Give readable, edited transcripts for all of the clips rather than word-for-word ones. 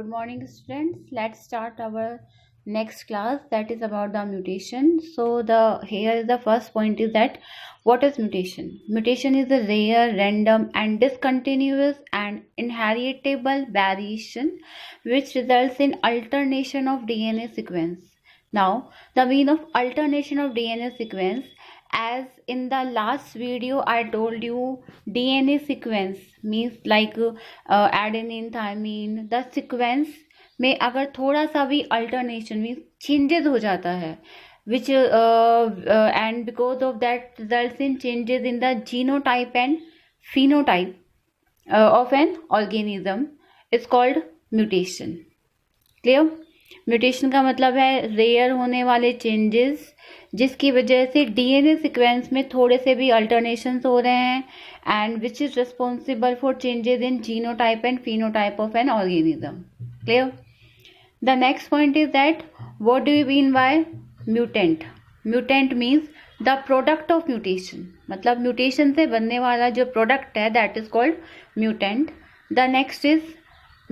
Good morning, students. Let's start our next class, that is about the mutation. So here is the first point is that what is mutation? Mutation is a rare, random and discontinuous and inheritable variation which results in alternation of DNA sequence. Now, the meaning of alternation of DNA sequence, as in the last video I told you, DNA sequence means like adenine, thymine, the sequence में अगर थोड़ा सा भी alternation means changes हो जाता है which and because of that results in changes in the genotype and phenotype of an organism is called mutation. Clear? Mutation का मतलब है रेयर होने वाले चेंजेस जिसकी वजह से डीएनए सीक्वेंस में थोड़े से भी अल्टरनेशंस हो रहे हैं and which is responsible for changes in genotype and phenotype of an organism. Clear? The next point is that what do you mean by mutant? Mutant means the product of mutation, मतलब mutation से बनने वाला जो product है that is called mutant. The next is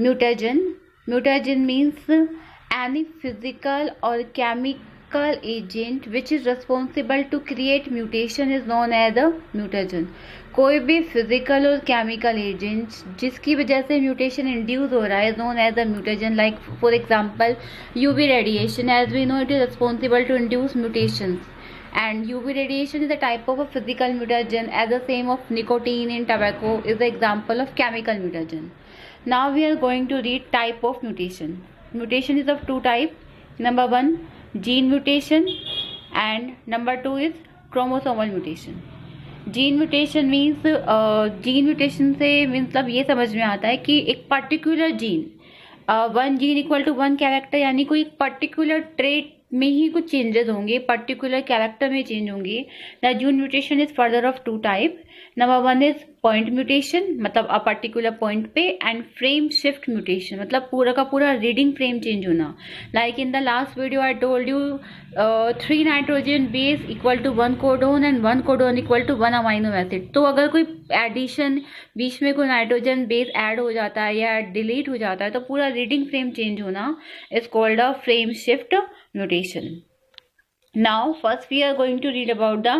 mutagen. Mutagen means any physical or chemical agent which is responsible to create mutation is known as a mutagen. कोई भी physical और chemical agent जिसकी वजह से म्यूटेशन इंड्यूस हो रहा है known as a mutagen. Like for example UV radiation, as we know it is responsible to induce mutations and UV radiation is a type of a physical mutagen, as the same of nicotine in tobacco is the example of chemical mutagen. Now we are going to read type of mutation. Mutation is of two type. Number one, gene mutation, and number two is chromosomal mutation. Gene mutation means gene mutation से मतलब ये समझ में आता है कि एक particular gene one gene equal to one character, यानी कोई पर्टिकुलर ट्रेट में ही कुछ चेंजेस होंगे, पर्टिकुलर कैरेक्टर में चेंज होंगे. The gene mutation is further of two type. Number one is point mutation, मतलब अ पर्टिकुलर पॉइंट पे, एंड फ्रेम शिफ्ट म्यूटेशन, मतलब पूरा का पूरा रीडिंग फ्रेम चेंज होना. Like in the last video I told you 3 nitrogen base equal to 1 codon and 1 codon equal to 1 amino acid. तो अगर कोई एडिशन बीच में कोई नाइट्रोजन बेस ऐड हो जाता है या डिलीट हो जाता है तो पूरा रीडिंग फ्रेम चेंज होना is called a frame shift mutation. Now first we are going to read about the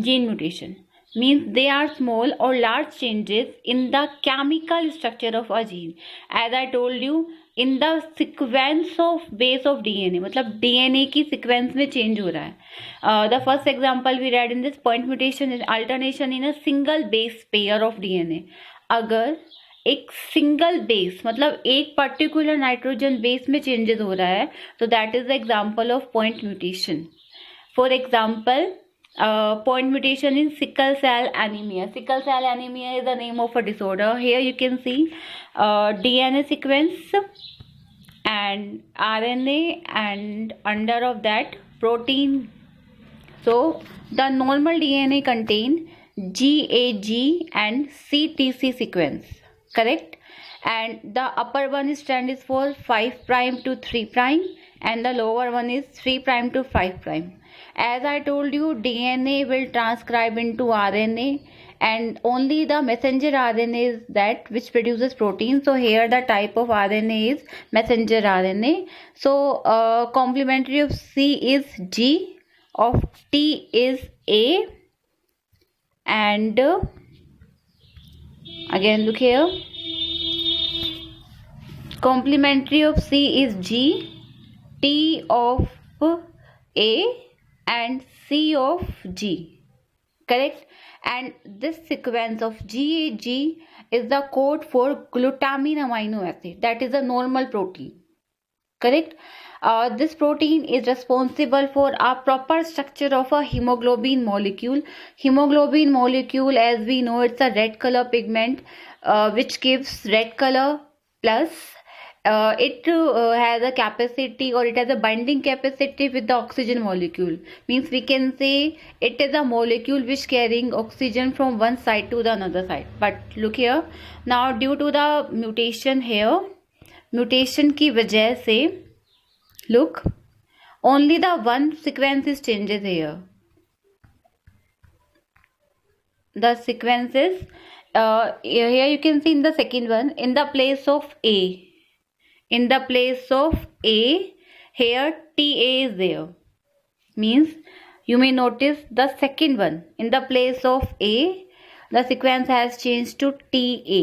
gene mutation. Means they are small or large changes in the chemical structure of a gene. As I told you, in the sequence of base of DNA, मतलब DNA की sequence में change हो रहा है. The first example we read in this point mutation is alternation in a single base pair of DNA. अगर एक single base मतलब एक पर्टिकुलर नाइट्रोजन बेस में चेंजेस हो रहा है तो that is the example of point mutation. For example point mutation in sickle cell anaemia. Sickle cell anaemia is the name of a disorder. Here you can see DNA sequence and RNA and under of that protein. So the normal DNA contain GAG and CTC sequence, correct? And the upper one strand is for 5 prime to 3 prime and the lower one is 3 prime to 5 prime. As I told you, DNA will transcribe into RNA and only the messenger RNA is that which produces protein. So here the type of RNA is messenger RNA. So complementary of C is G, of T is A, and again look here, complementary of C is G, T of A and C of G, correct? And this sequence of GAG is the code for glutamine amino acid, that is a normal protein, correct? This protein is responsible for a proper structure of a hemoglobin molecule. Hemoglobin molecule, as we know, it's a red color pigment which gives red color, plus it has a capacity, or it has a binding capacity with the oxygen molecule. Means we can say it is a molecule which carrying oxygen from one side to the another side. But look here, now due to the mutation here, mutation की वजह से look, only the one sequence is changes here. The sequences here you can see in the second one, in the place of A, in the place of A, here TA is there. Means you may notice the second one. In the place of A, the sequence has changed to TA.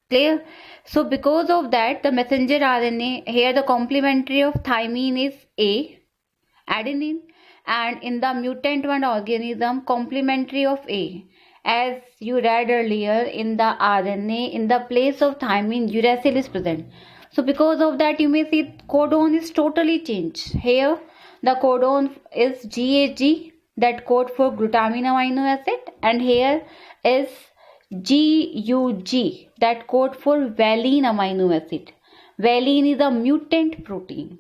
Clear? So because of that, the messenger RNA, here the complementary of thymine is A, adenine, and in the mutant one organism, complementary of A. As you read earlier, in the RNA, in the place of thymine, uracil is present. So because of that, you may see codon is totally changed. Here, the codon is GAG, that code for glutamine amino acid, and here is GUG, that code for valine amino acid. Valine is a mutant protein.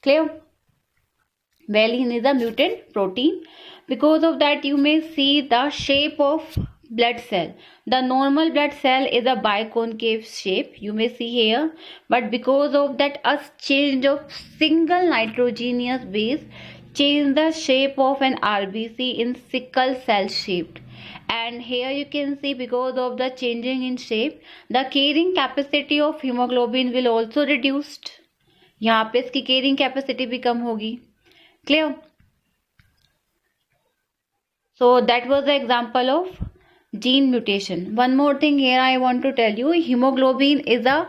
Clear? Valine is a mutant protein. Because of that, you may see the shape of blood cell. The normal blood cell is a biconcave shape, you may see here, but because of that, a change of single nitrogenous base change the shape of an RBC in sickle cell shaped. And here you can see, because of the changing in shape, the carrying capacity of hemoglobin will also reduced. यहाँ पे इसकी carrying capacity भी कम होगी. Clear? So that was the example of gene mutation. One more thing here I want to tell you, hemoglobin is a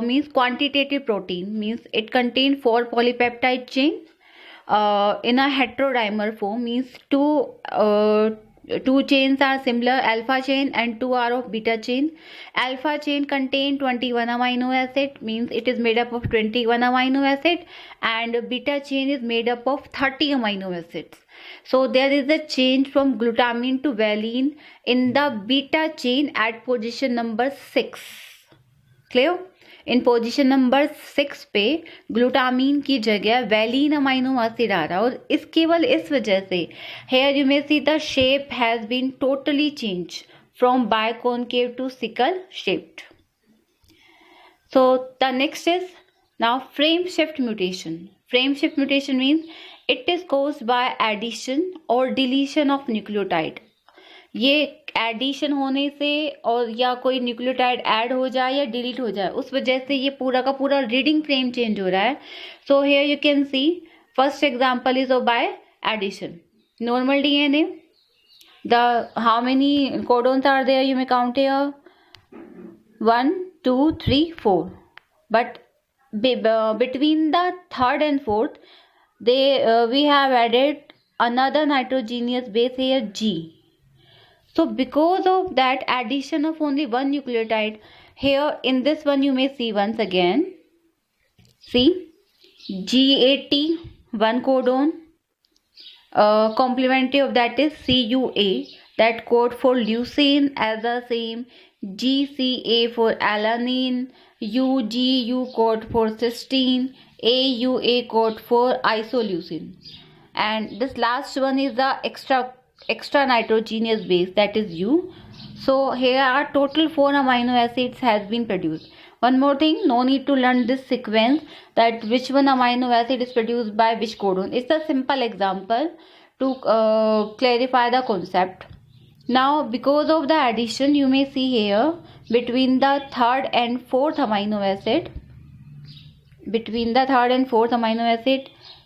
means quantitative protein, means it contains 4 polypeptide chain in a heterodimer form, means two chains are similar, alpha chain and 2 are of beta chain. Alpha chain contain 21 amino acid, means it is made up of 21 amino acid, and beta chain is made up of 30 amino acids. So there is a change from glutamine to valine in the beta chain at position number 6. Clear? In position number 6 पे glutamine की जगह valine amino acid आ रहा है, और इस केवल इस वजह से here you may see the shape has been totally changed from biconcave to sickle shaped. So the next is now frame shift mutation. Frame shift mutation means it is caused by addition or deletion of nucleotide. ये addition होने से और या कोई nucleotide add हो जाए या delete हो जाए, उस वजह से ये पूरा का पूरा रीडिंग फ्रेम चेंज हो रहा है. So here you can see first example is of by addition. Normal DNA, the how many codons are there, you may count here 1 2 3 4, but between the third and fourth we have added another nitrogenous base here, G. So because of that addition of only one nucleotide, here in this one you may see once again, see GAT, one codon, complementary of that is CUA, that code for leucine as the same, GCA for alanine, UGU code for cysteine, AUA code for isoleucine, and this last one is the extra nitrogenous base, that is U. So here are total 4 amino acids has been produced. One more thing, no need to learn this sequence that which one amino acid is produced by which codon. It's a simple example to clarify the concept. Now because of the addition, you may see here between the third and fourth amino acid,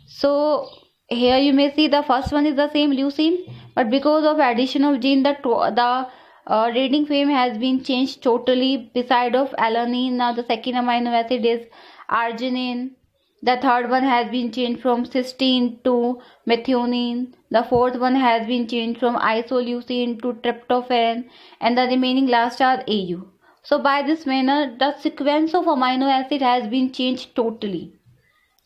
so here you may see the first one is the same, leucine, but because of addition of gene, the reading frame has been changed totally. Beside of alanine, now the second amino acid is arginine. The third one has been changed from cysteine to methionine. The fourth one has been changed from isoleucine to tryptophan, and the remaining last are AU. So by this manner, the sequence of amino acid has been changed totally.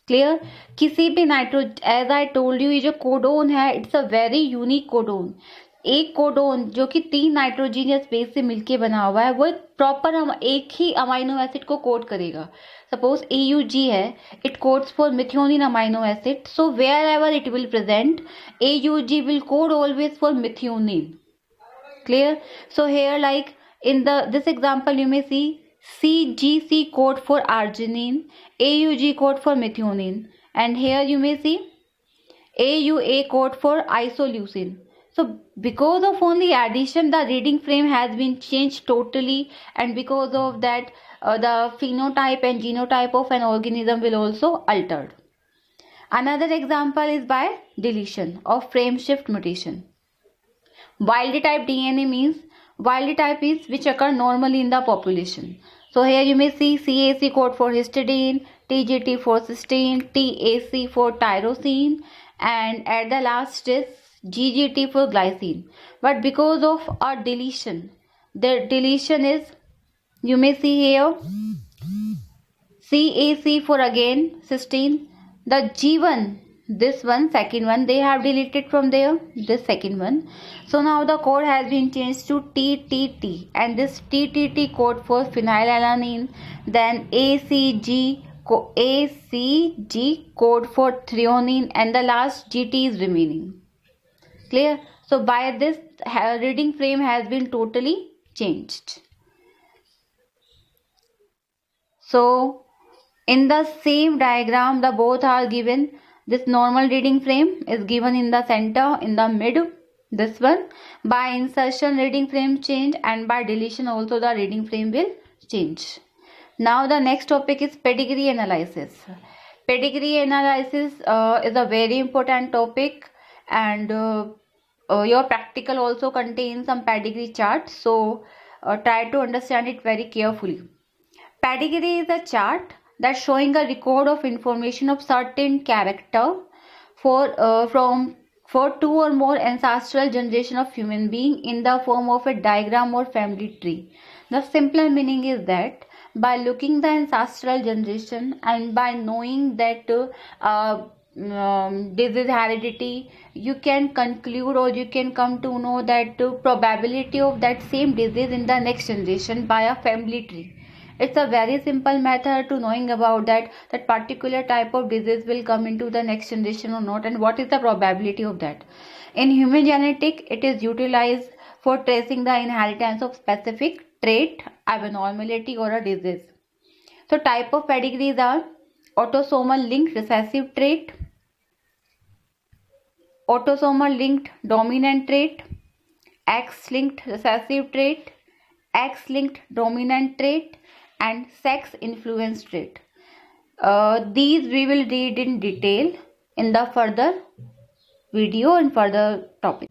Clear? किसी भी as I told you, ये जो codon है it's a very unique codon. एक codon जो कि 3 nitrogenous base से मिलके बना हुआ है, वो एक प्रॉपर एक ही अमाइनो एसिड को कोड करेगा. सपोज AUG है, it codes for methionine amino acid. So wherever it will present, AUG will code always for methionine. Clear? So here like in this example you may see CGC code for arginine, AUG code for methionine, and here you may see AUA code for isoleucine. So because of only addition, the reading frame has been changed totally, and because of that the phenotype and genotype of an organism will also altered. Another example is by deletion of frame shift mutation. Wild type DNA means wild type is which occur normally in the population. So here you may see CAC code for histidine, TGT for cysteine, TAC for tyrosine, and at the last is GGT for glycine. But because of a deletion, the deletion is, you may see here CAC for again cysteine, the G1, this one, second one, they have deleted from there, this second one. So now the code has been changed to TTT, and this TTT code for phenylalanine, then ACG code for threonine, and the last GT is remaining. Clear? So by this, reading frame has been totally changed. So in the same diagram, the both are given. This normal reading frame is given in the center, in the mid, this one. By insertion, reading frame change, and by deletion also the reading frame will change. Now the next topic is pedigree analysis. Pedigree analysis is a very important topic, and your practical also contains some pedigree charts. So try to understand it very carefully. Pedigree is a chart that's showing a record of information of certain character for two or more ancestral generation of human being in the form of a diagram or family tree. The simpler meaning is that by looking the ancestral generation and by knowing that disease heredity, you can conclude or you can come to know that probability of that same disease in the next generation by a family tree. It's a very simple method to knowing about that particular type of disease will come into the next generation or not, and what is the probability of that. In human genetic, it is utilized for tracing the inheritance of specific trait, abnormality, or a disease. So type of pedigrees are autosomal linked recessive trait, autosomal linked dominant trait, X-linked recessive trait, X-linked dominant trait, and sex influence trait. These we will read in detail in the further video and further topic.